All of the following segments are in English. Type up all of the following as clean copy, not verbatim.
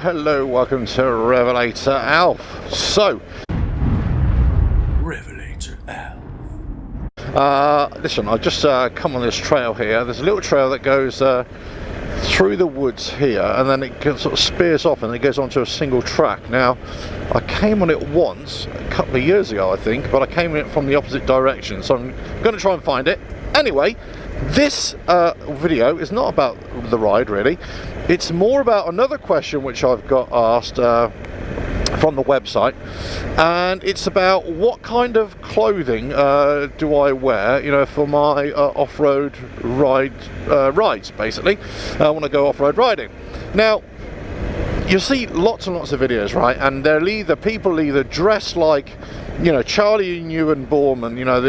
hello, welcome to RevelatorAlf. So, RevelatorAlf. Listen, I've just come on this trail here. There's a little trail that goes through the woods here, and then it sort of spears off and it goes onto a single track. Now, I came on it once, a couple of years ago I think, but I came on it from the opposite direction, so I'm going to try and find it. Anyway, this video is not about the ride really. It's more about another question which I've got asked from the website, and it's about what kind of clothing do I wear, you know, for my off-road rides, basically. I want to go off-road riding. Now, you see lots and lots of videos, right, and they're people either dress like, you know, Charlie and Ewan Boorman, you know,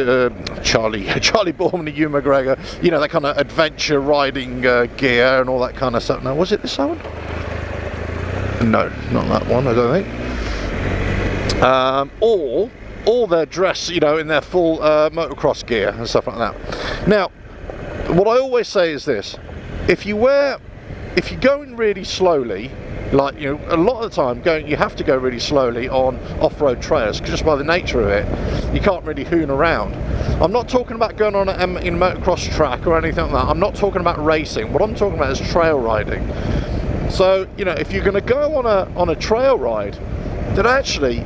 Charlie Boorman and Ewan McGregor, you know, that kind of adventure riding gear and all that kind of stuff. Now, was it this one? No, not that one, I don't think. Or they're dressed, you know, in their full motocross gear and stuff like that. Now, what I always say is this: if you're going really slowly, like, you know, a lot of the time you have to go really slowly on off-road trails, because just by the nature of it, you can't really hoon around. I'm not talking about going on in a motocross track or anything like that. I'm not talking about racing. What I'm talking about is trail riding. So, you know, if you're going to go on a trail ride, then actually,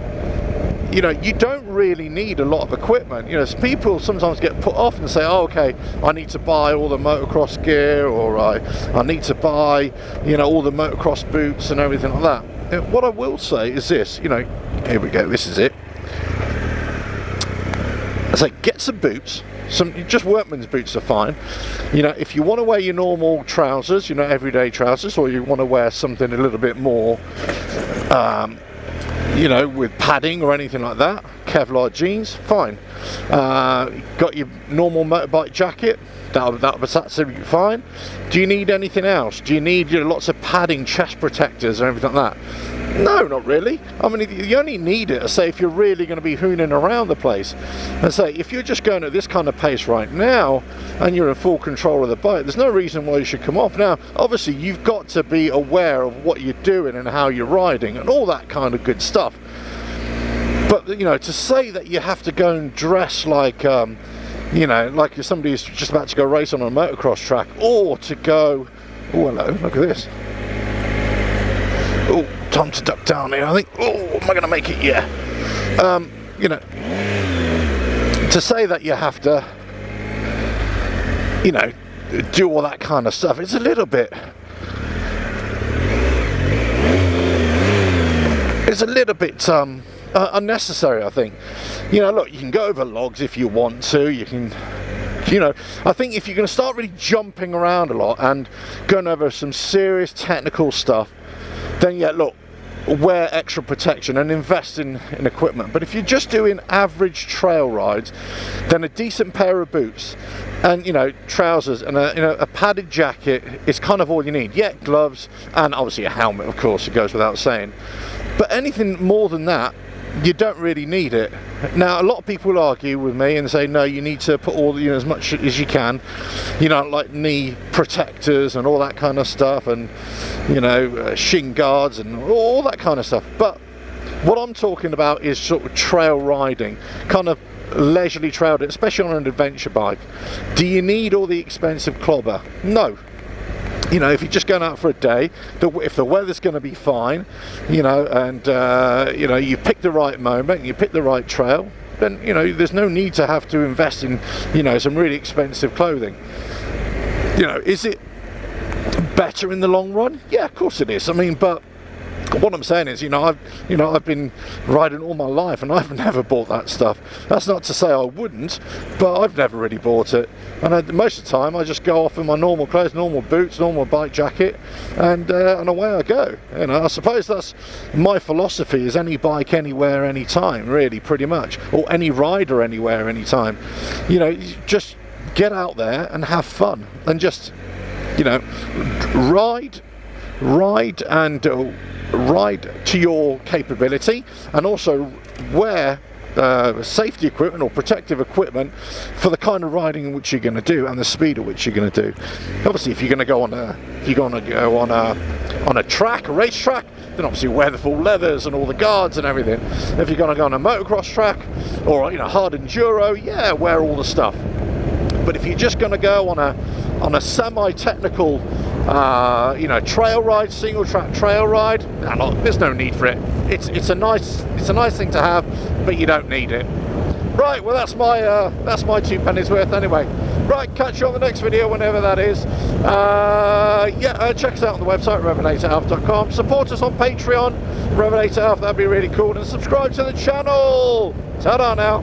you know, you don't really need a lot of equipment. You know, people sometimes get put off and say, oh, okay, I need to buy all the motocross gear, or I need to buy, you know, all the motocross boots and everything like that. And what I will say is this, you know, here we go, this is it. I say, get some boots. Just workman's boots are fine. You know, if you want to wear your normal trousers, you know, everyday trousers, or you want to wear something a little bit more, you know, with padding or anything like that, Kevlar jeans, fine. Got your normal motorbike jacket, that's absolutely fine. Do you need anything else? Do you need, you know, lots of padding, chest protectors and everything like that? No, not really. I mean, you only need it, say, if you're really going to be hooning around the place. And say, if you're just going at this kind of pace right now, and you're in full control of the bike, there's no reason why you should come off. Now, obviously, you've got to be aware of what you're doing and how you're riding, and all that kind of good stuff. But, you know, to say that you have to go and dress like, you know, like somebody who's just about to go race on a motocross track, or to go, oh, hello, look at this. Oh, time to duck down here, I think. Oh, am I going to make it? Yeah. You know, to say that you have to, you know, do all that kind of stuff, it's a little bit, unnecessary, I think. You know, look, you can go over logs if you want to. You can, you know, I think if you're going to start really jumping around a lot and going over some serious technical stuff, then yeah, look, wear extra protection and invest in equipment. But if you're just doing average trail rides, then a decent pair of boots and, you know, trousers and a padded jacket is kind of all you need. Yeah, gloves and obviously a helmet, of course, it goes without saying. But anything more than that, you don't really need it. Now, a lot of people will argue with me and say, no, you need to put all, you know, as much as you can, you know, like knee protectors and all that kind of stuff, and, you know, shin guards and all that kind of stuff. But what I'm talking about is sort of trail riding, kind of leisurely trail, especially on an adventure bike. Do you need all the expensive clobber? No. You know, if you're just going out for a day, if the weather's going to be fine, you know, and you know, you pick the right moment, you pick the right trail, then, you know, there's no need to have to invest in, you know, some really expensive clothing. You know, is it better in the long run? Yeah, of course it is. I mean, but what I'm saying is, you know, I've been riding all my life and I've never bought that stuff. That's not to say I wouldn't, but I've never really bought it. And most of the time I just go off in my normal clothes, normal boots, normal bike jacket, and away I go. You know, I suppose that's my philosophy, is any bike, anywhere, anytime, really, pretty much, or any rider, anywhere, anytime. You know, just get out there and have fun, and just, you know, ride and ride to your capability, and also wear safety equipment or protective equipment for the kind of riding in which you're going to do and the speed at which you're going to do. Obviously, if you're going to go on on a track, a race track, then obviously wear the full leathers and all the guards and everything. If you're going to go on a motocross track or, you know, hard enduro, yeah, wear all the stuff. But if you're just going to go on a semi-technical, you know, trail ride, single track trail ride, there's no need for it. It's a nice thing to have, but you don't need it. Right, well that's my 2 pennies worth anyway. Right, catch you on the next video whenever that is. Check us out on the website, RevelatorAlf.com. Support us on Patreon, RevelatorAlf, that'd be really cool. And subscribe to the channel. Ta-da now.